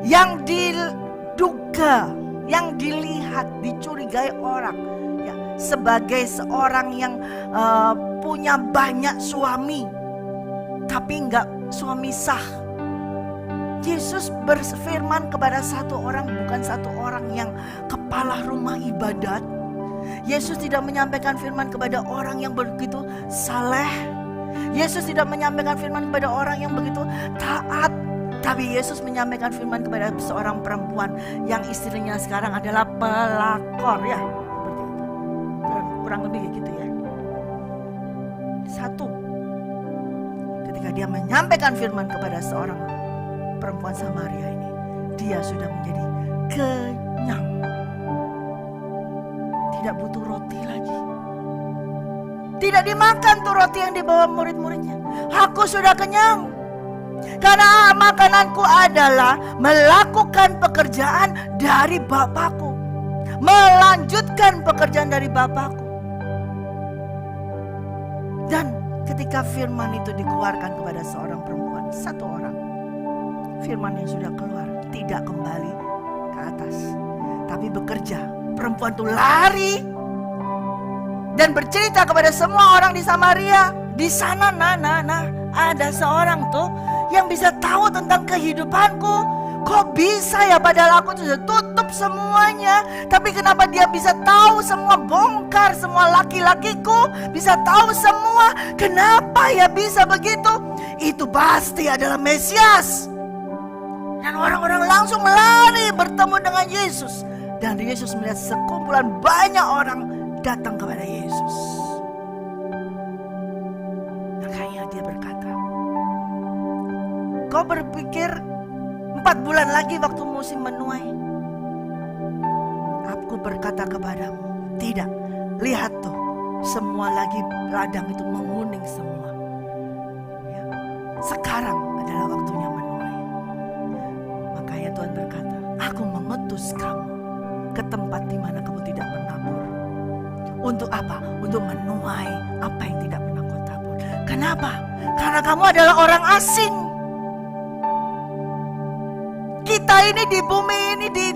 S1: yang diduga, yang dilihat, dicurigai orang ya, sebagai seorang yang punya banyak suami tapi enggak suami sah. Yesus berfirman kepada satu orang, bukan satu orang yang kepala rumah ibadat. Yesus tidak menyampaikan firman kepada orang yang begitu saleh. Yesus tidak menyampaikan firman kepada orang yang begitu taat. Tapi Yesus menyampaikan firman kepada seorang perempuan yang istrinya sekarang adalah pelakor ya. Seperti itu. Kurang lebih kayak gitu ya. Satu, ketika dia menyampaikan firman kepada seorang perempuan Samaria ini, dia sudah menjadi kenyang. Tidak butuh roti lagi. Tidak dimakan tuh roti yang dibawa murid-muridnya. Aku sudah kenyang. Karena makananku adalah melakukan pekerjaan dari Bapakku. Melanjutkan pekerjaan dari Bapakku. Dan ketika firman itu dikeluarkan kepada seorang perempuan, satu orang, firman yang sudah keluar tidak kembali ke atas, tapi bekerja. Perempuan itu lari dan bercerita kepada semua orang di Samaria. Di sana ada seorang tuh yang bisa tahu tentang kehidupanku. Kok bisa ya, padahal aku sudah tutup semuanya, tapi kenapa dia bisa tahu semua, bongkar semua laki-lakiku, bisa tahu semua. Kenapa ya bisa begitu? Itu pasti adalah Mesias. Dan orang-orang langsung lari bertemu dengan Yesus. Dan Yesus melihat sekumpulan banyak orang datang kepada Yesus. Makanya dia berkata, kau berpikir 4 bulan lagi waktu musim menuai? Aku berkata kepadamu, tidak. Lihat tuh, semua lagi ladang itu menguning semua ya. Sekarang adalah waktunya menuai. Makanya Tuhan berkata, aku mengutus kamu ke tempat di mana kamu tidak menabur. Untuk apa? Untuk menuai apa yang tidak pernah kau tabur. Kenapa? Karena kamu adalah orang asing. Kita ini di bumi ini, di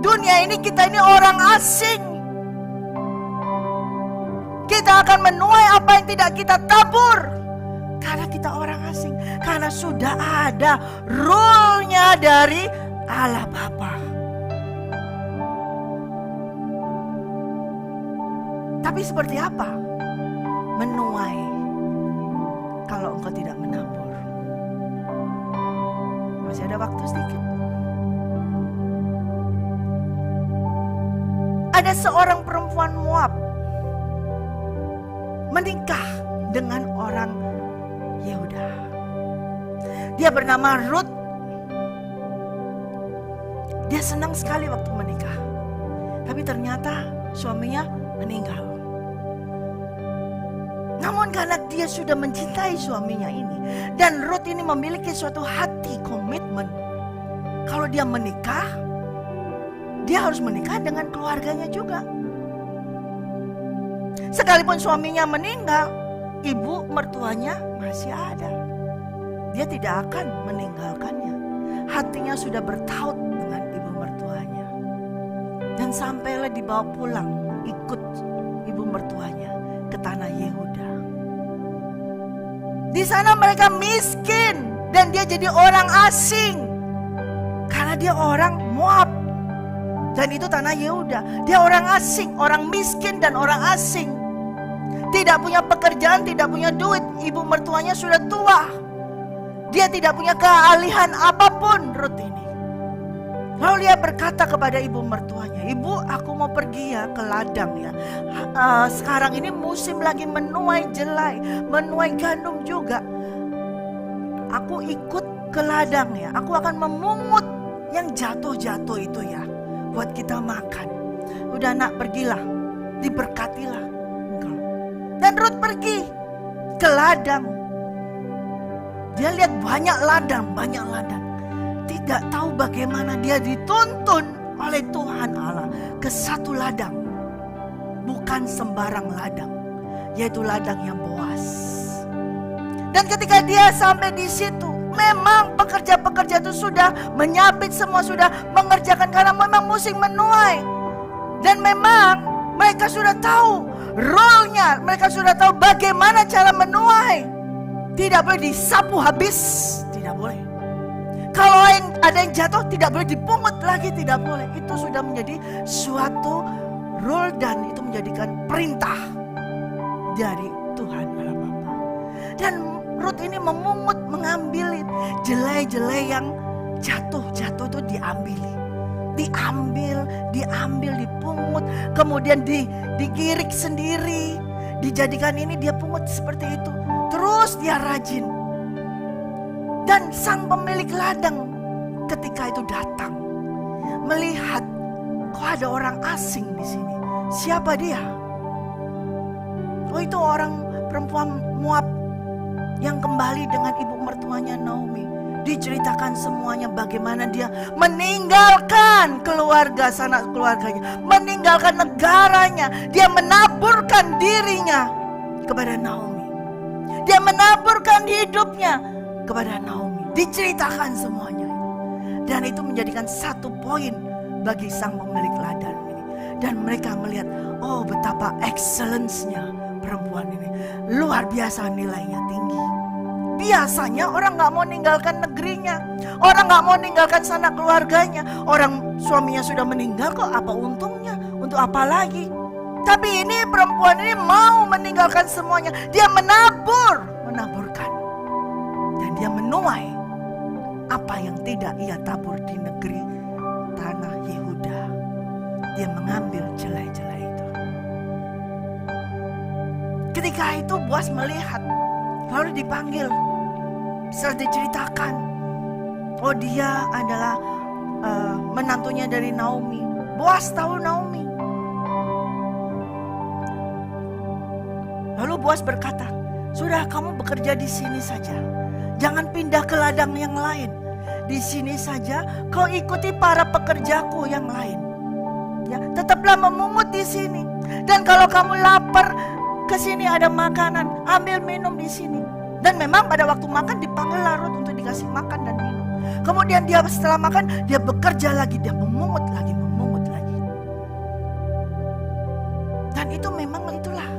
S1: dunia ini, kita ini orang asing. Kita akan menuai apa yang tidak kita tabur. Karena kita orang asing. Karena sudah ada rule-nya dari Allah Bapa. Tapi seperti apa menuai kalau engkau tidak menabur? Masih ada waktu sedikit. Ada seorang perempuan Moab menikah dengan orang Yehuda. Dia bernama Ruth. Dia senang sekali waktu menikah. Tapi ternyata suaminya meninggal. Namun karena dia sudah mencintai suaminya ini, dan Ruth ini memiliki suatu hati komitmen. Kalau dia menikah, dia harus menikah dengan keluarganya juga. Sekalipun suaminya meninggal, ibu mertuanya masih ada. Dia tidak akan meninggalkannya. Hatinya sudah bertaut dengan ibu mertuanya. Dan sampailah dibawa pulang ikut ibu mertuanya ke tanah Yehuda. Di sana mereka miskin dan dia jadi orang asing. Karena dia orang Moab. Dan itu tanah Yehuda. Dia orang asing, orang miskin dan orang asing. Tidak punya pekerjaan, tidak punya duit. Ibu mertuanya sudah tua. Dia tidak punya keahlian apapun, Ruth ini. Lalu dia berkata kepada ibu mertuanya, "Ibu, aku mau pergi ya ke ladang ya. Sekarang ini musim lagi menuai jelai, menuai gandum juga. Aku ikut ke ladang ya. Aku akan memungut yang jatuh-jatuh itu ya, buat kita makan. Udah nak, pergilah, diberkatilah engkau." Dan Ruth pergi ke ladang. Dia lihat banyak ladang. Tidak tahu bagaimana dia dituntun oleh Tuhan Allah ke satu ladang. Bukan sembarang ladang, yaitu ladang yang Boas. Dan ketika dia sampai di situ, memang pekerja-pekerja itu sudah menyabit semua, sudah mengerjakan karena memang musim menuai. Dan memang mereka sudah tahu role-nya, mereka sudah tahu bagaimana cara menuai. Tidak boleh disapu habis, tidak boleh. Kalau ada yang jatuh, tidak boleh dipungut lagi, tidak boleh. Itu sudah menjadi suatu rule dan itu menjadikan perintah dari Tuhan Allah Bapa. Dan Ruth ini memungut, mengambil jelai-jelai yang jatuh-jatuh itu diambil, dipungut, kemudian digirik sendiri, dijadikan ini dia pungut seperti itu. Terus dia rajin. Dan sang pemilik ladang ketika itu datang, melihat kok ada orang asing di sini. Siapa dia? Oh, itu orang perempuan Moab yang kembali dengan ibu mertuanya Naomi. Diceritakan semuanya bagaimana dia meninggalkan keluarganya, meninggalkan negaranya. Dia menaburkan dirinya kepada Naomi. Dia menaburkan hidupnya kepada Naomi. Diceritakan semuanya. Dan itu menjadikan satu poin bagi sang pemilik ladang ini. Dan mereka melihat, oh betapa excellence-nya perempuan ini. Luar biasa nilainya tinggi. Biasanya orang gak mau meninggalkan negerinya. Orang gak mau meninggalkan sanak keluarganya. Orang suaminya sudah meninggal kok, apa untungnya? Untuk apa lagi? Tapi ini perempuan ini mau meninggalkan semuanya. Dia menaburkan. Dan dia menuai apa yang tidak ia tabur di negeri tanah Yehuda. Dia mengambil jelai-jelai itu. Ketika itu Boas melihat, lalu dipanggil, setelah diceritakan, oh dia adalah menantunya dari Naomi. Boas tahu Naomi. Lalu Boas berkata, sudah, kamu bekerja di sini saja. Jangan pindah ke ladang yang lain. Di sini saja kau ikuti para pekerjaku yang lain. Ya, tetaplah memungut di sini. Dan kalau kamu lapar, ke sini ada makanan, ambil minum di sini. Dan memang pada waktu makan dipanggil Ruth untuk dikasih makan dan minum. Kemudian dia setelah makan, dia bekerja lagi, dia memungut lagi. Dan itu memang itulah.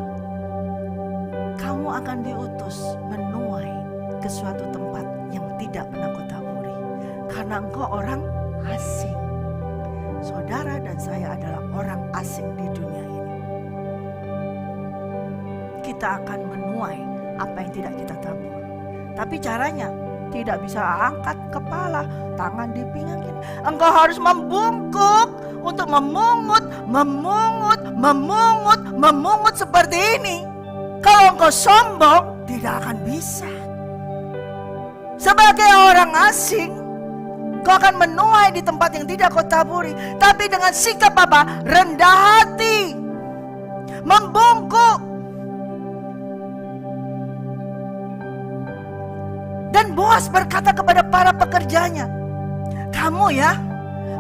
S1: Kamu akan diutus menuai ke suatu tempat yang tidak pernah kau taburi. Karena engkau orang asing. Saudara dan saya adalah orang asing di dunia ini. Kita akan menuai apa yang tidak kita tabur. Tapi caranya tidak bisa angkat kepala, tangan di pinggang gini. Engkau harus membungkuk untuk memungut seperti ini. Kalau engkau sombong, tidak akan bisa. Sebagai orang asing, kau akan menuai di tempat yang tidak kau taburi. Tapi dengan sikap apa? Rendah hati, membungkuk. Dan Boas berkata kepada para pekerjanya, kamu ya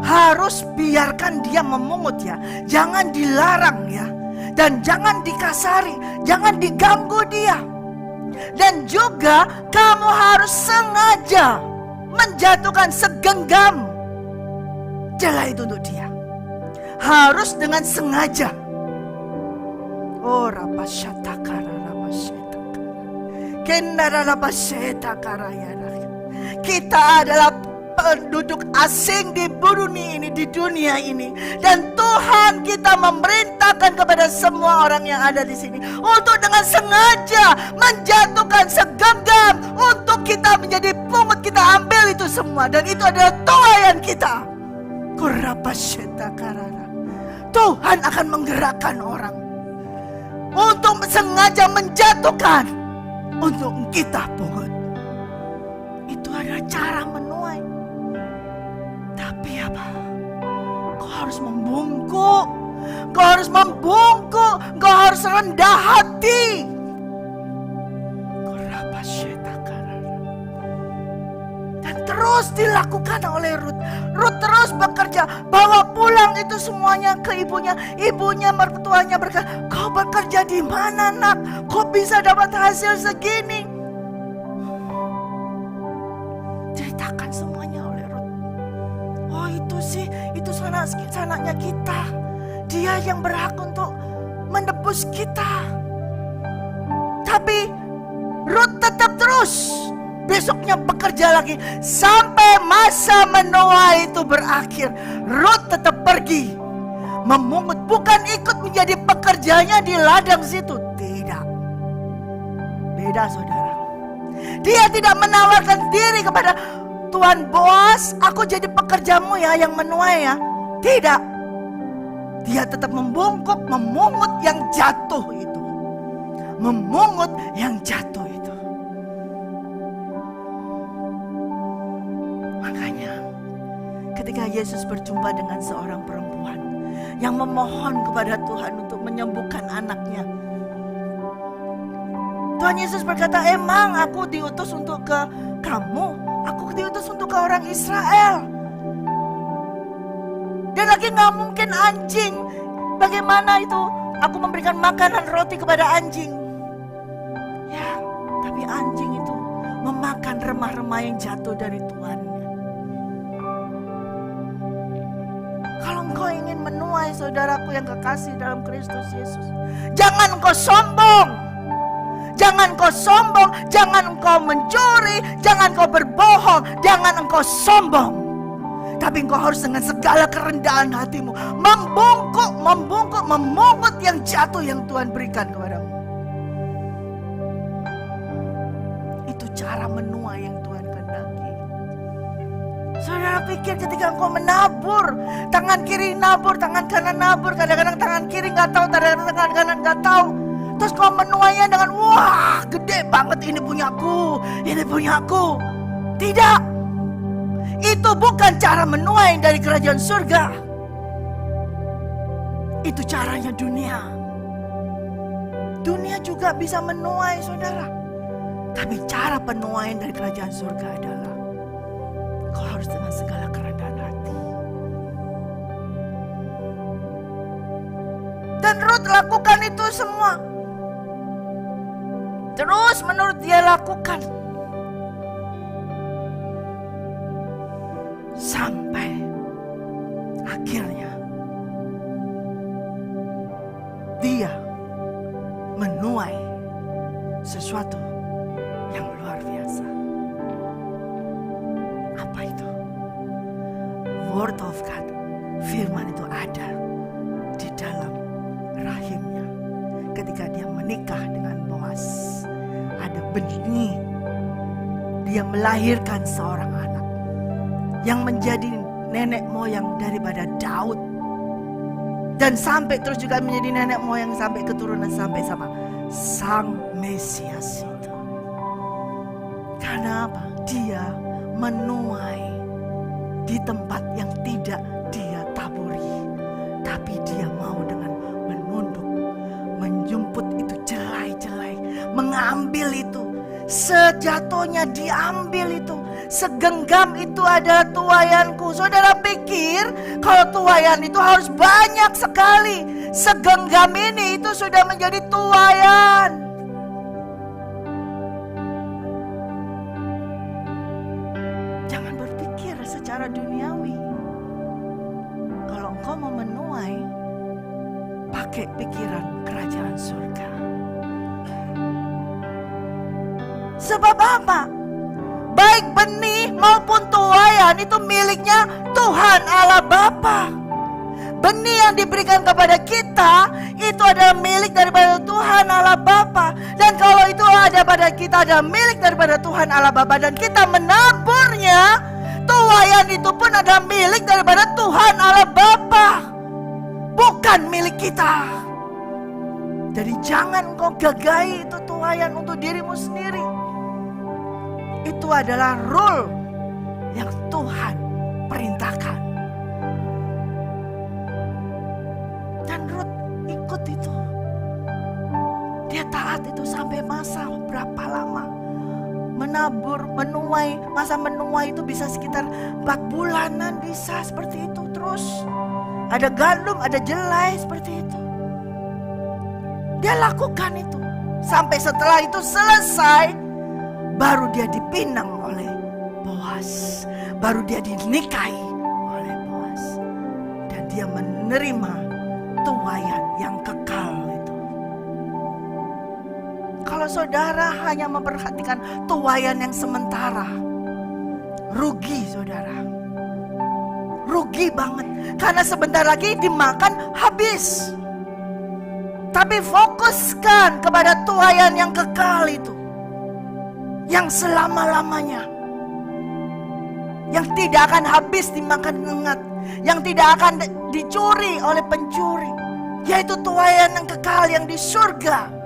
S1: harus biarkan dia memungut ya. Jangan dilarang ya. Dan jangan dikasari, jangan diganggu dia. Dan juga kamu harus sengaja menjatuhkan segenggam jala itu untuk dia. Harus dengan sengaja. Oh rapasyatakara rapasyatakara. Kendara rapasyatakara ya. Kita adalah penduduk asing di bumi ini, di dunia ini, dan Tuhan kita memerintahkan kepada semua orang yang ada di sini untuk dengan sengaja menjatuhkan segenggam untuk kita menjadi pungut. Kita ambil itu semua, dan itu adalah tuaian kita. Tuhan akan menggerakkan orang untuk sengaja menjatuhkan untuk kita pungut. Itu adalah cara menuai. Tapi apa? Kau harus membungkuk. Kau harus membungkuk. Kau harus rendah hati. Dan terus dilakukan oleh Rut. Rut terus bekerja. Bawa pulang itu semuanya ke ibunya. Ibunya mertuanya berkata, kau bekerja di mana nak? Kau bisa dapat hasil segini? Ceritakan semuanya oleh Rut. Oh itu sih, itu sanaknya kita. Dia yang berhak untuk menebus kita. Tapi Rut tetap terus. Besoknya bekerja lagi sampai masa menuai itu berakhir. Rut tetap pergi memungut, bukan ikut menjadi pekerjanya di ladang situ. Tidak. Beda saudara. Dia tidak menawarkan diri kepada Tuan Boas, aku jadi pekerjamu ya yang menuai ya. Tidak. Dia tetap membungkuk, memungut yang jatuh itu. Memungut yang jatuh itu. Makanya ketika Yesus berjumpa dengan seorang perempuan yang memohon kepada Tuhan untuk menyembuhkan anaknya, Tuhan Yesus berkata, emang aku diutus untuk ke kamu? Aku diutus untuk ke orang Israel. Dan lagi gak mungkin anjing. Bagaimana itu aku memberikan makanan roti kepada anjing? Ya, tapi anjing itu memakan remah-remah yang jatuh dari tuannya. Kalau engkau ingin menuai saudaraku yang kekasih dalam Kristus Yesus, jangan engkau sombong. Jangan engkau sombong, jangan engkau mencuri, jangan engkau berbohong, jangan engkau sombong. Tapi engkau harus dengan segala kerendahan hatimu membungkuk, memungut yang jatuh yang Tuhan berikan kepadamu. Itu cara menuai yang Tuhan kehendaki. Saudara pikir ketika engkau menabur, tangan kiri nabur, tangan kanan nabur, kadang-kadang tangan kiri nggak tahu, kadang-kadang tangan kanan nggak tahu. Terus kau menuainya dengan wah gede banget, ini punyaku, ini punyaku. Tidak. Itu bukan cara menuai dari kerajaan surga. Itu caranya dunia. Dunia juga bisa menuai saudara. Tapi cara penuaian dari kerajaan surga adalah kau harus dengan segala kerendahan hati. Dan Rut lakukan itu semua. Terus menurut dia lakukan. Sampai akhirnya dia menuai sesuatu yang luar biasa. Apa itu? Word of God, firman itu ada di dalam rahimnya. Ketika dia menikah dengan Boas, ada benih. Dia melahirkan seorang anak yang menjadi nenek moyang daripada Daud. Dan sampai terus juga menjadi nenek moyang sampai keturunan sampai sama Sang Mesias itu. Karena apa? Dia menuai di tempat yang tidak dia taburi. Tapi dia mau dengan menunduk, menjemput itu jelai-jelai, mengambil itu. Sejatuhnya diambil itu. Segenggam itu adalah tuaianku. Saudara pikir kalau tuaian itu harus banyak sekali. Segenggam ini itu sudah menjadi tuaian. Jangan berpikir secara duniawi. Kalau engkau mau menuai, pakai pikiran kerajaan surga. Sebab apa? Baik benih maupun tuaian itu miliknya Tuhan Allah Bapa. Benih yang diberikan kepada kita itu adalah milik daripada Tuhan Allah Bapa. Dan kalau itu ada pada kita adalah milik daripada Tuhan Allah Bapa dan kita menaburnya, tuaian itu pun adalah milik daripada Tuhan Allah Bapa, bukan milik kita. Jadi jangan kau gagai itu tuaian untuk dirimu sendiri. Itu adalah rule yang Tuhan perintahkan. Dan Rut ikut itu. Dia taat itu sampai masa berapa lama. Menabur, menuai. Masa menuai itu bisa sekitar 4 bulanan bisa seperti itu terus. Ada gandum, ada jelai seperti itu. Dia lakukan itu. Sampai setelah itu selesai, baru dia dipinang oleh Boas. Baru dia dinikahi oleh Boas. Dan dia menerima tuaian yang kekal itu. Kalau saudara hanya memperhatikan tuaian yang sementara, rugi saudara. Rugi banget. Karena sebentar lagi dimakan habis. Tapi fokuskan kepada tuaian yang kekal itu. Yang selama-lamanya. Yang tidak akan habis dimakan nengat. Yang tidak akan dicuri oleh pencuri. Yaitu tuaian yang kekal yang di surga.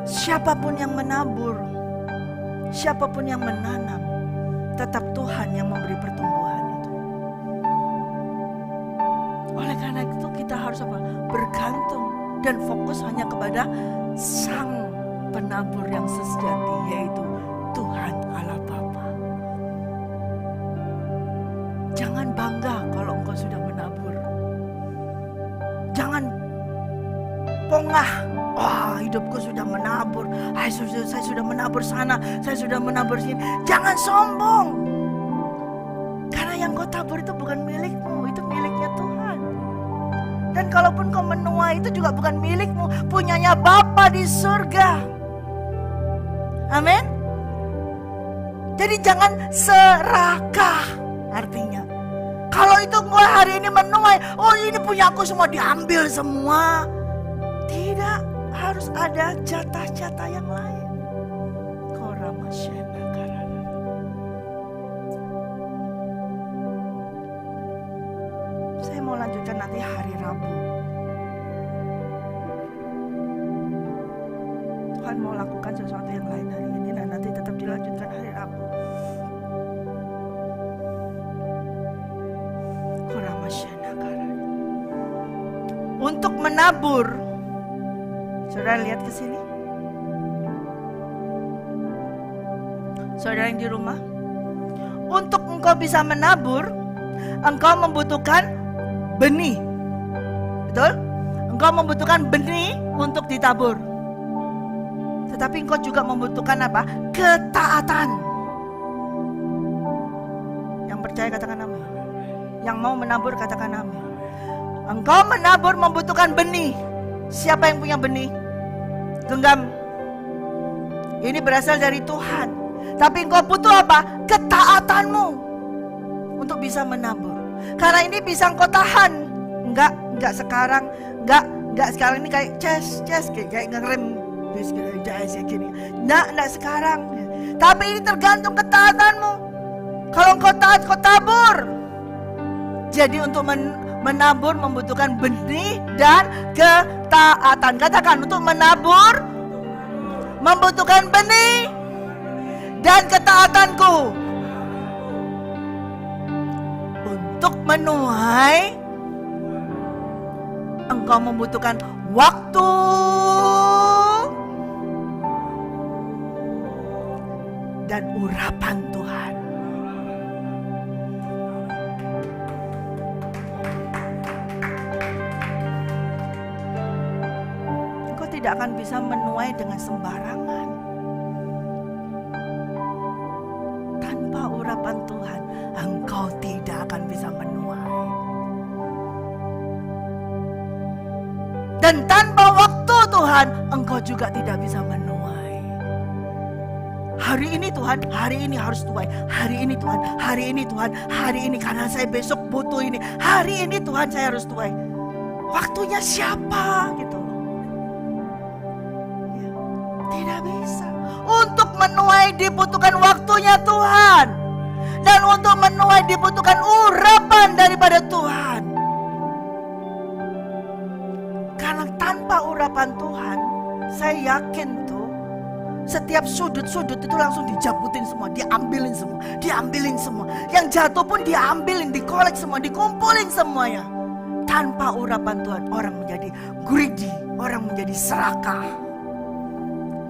S1: Siapapun yang menabur, siapapun yang menanam, tetap Tuhan yang memberi pertumbuhan itu. Oleh karena itu kita harus apa? Bergantung dan fokus hanya kepada Sang penabur yang sejati, yaitu Tuhan Allah Bapa. Jangan bangga kalau engkau sudah menabur. Jangan pongah. Wah, hidupku sudah menabur. Saya sudah menabur sana, saya sudah menabur sini. Jangan sombong. Karena yang kau tabur itu bukan milikmu, itu miliknya Tuhan. Dan kalaupun kau menuai itu juga bukan milikmu, punyanya Bapa di surga. Amin. Jadi jangan serakah artinya. Kalau itu gua hari ini menuai, oh ini punya aku semua, diambil semua. Tidak, harus ada jatah-jatah yang lain. Saya mau lanjutkan nanti hari Rabu. Tuhan mau lakukan sesuatu yang lain hari ini dan nanti tetap dilanjutkan hari Rabu. Untuk menabur, saudara lihat ke sini. Saudara yang di rumah, untuk engkau bisa menabur, engkau membutuhkan benih. Betul? Engkau membutuhkan benih untuk ditabur. Tetapi engkau juga membutuhkan apa? Ketaatan. Yang percaya katakan amin. Yang mau menabur katakan amin. Engkau menabur membutuhkan benih. Siapa yang punya benih? Genggam. Ini berasal dari Tuhan. Tapi engkau butuh apa? Ketaatanmu untuk bisa menabur. Karena ini bisa engkau tahan. Enggak sekarang. Enggak sekarang ini kayak ces kayak ngerem gini. Enggak sekarang. Tapi ini tergantung ketaatanmu. Kalau engkau taat, kau tabur. Jadi untuk Menabur membutuhkan benih dan ketaatan. Katakan, untuk menabur membutuhkan benih dan ketaatanku. Untuk menuai, engkau membutuhkan waktu dan urapan Tuhan. Engkau tidak akan bisa menuai dengan sembarangan. Tanpa urapan Tuhan, engkau tidak akan bisa menuai. Dan tanpa waktu Tuhan, engkau juga tidak bisa menuai. Hari ini Tuhan, hari ini harus tuai. Hari ini Tuhan, hari ini Tuhan, hari ini karena saya besok butuh ini. Hari ini Tuhan saya harus tuai. Waktunya siapa gitu loh. Ya, tidak bisa. Untuk menuai dibutuhkan waktunya Tuhan. Dan untuk menuai dibutuhkan urapan daripada Tuhan. Karena tanpa urapan Tuhan, saya yakin tuh setiap sudut-sudut itu langsung dijabutin semua, diambilin semua. Yang jatuh pun diambilin, dikolek semua, dikumpulin semuanya. Tanpa urapan Tuhan, orang menjadi greedy, orang menjadi serakah,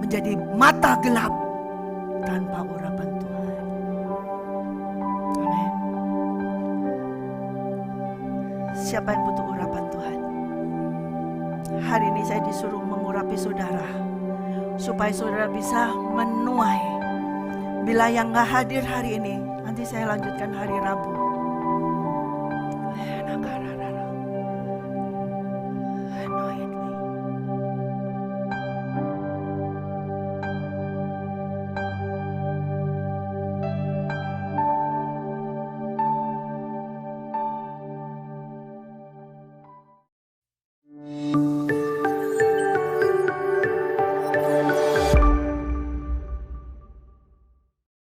S1: menjadi mata gelap. Tanpa urapan Tuhan. Amin. Siapa yang butuh urapan Tuhan? Hari ini saya disuruh mengurapi saudara, supaya saudara bisa menuai. Bila yang gak hadir hari ini, nanti saya lanjutkan hari Rabu.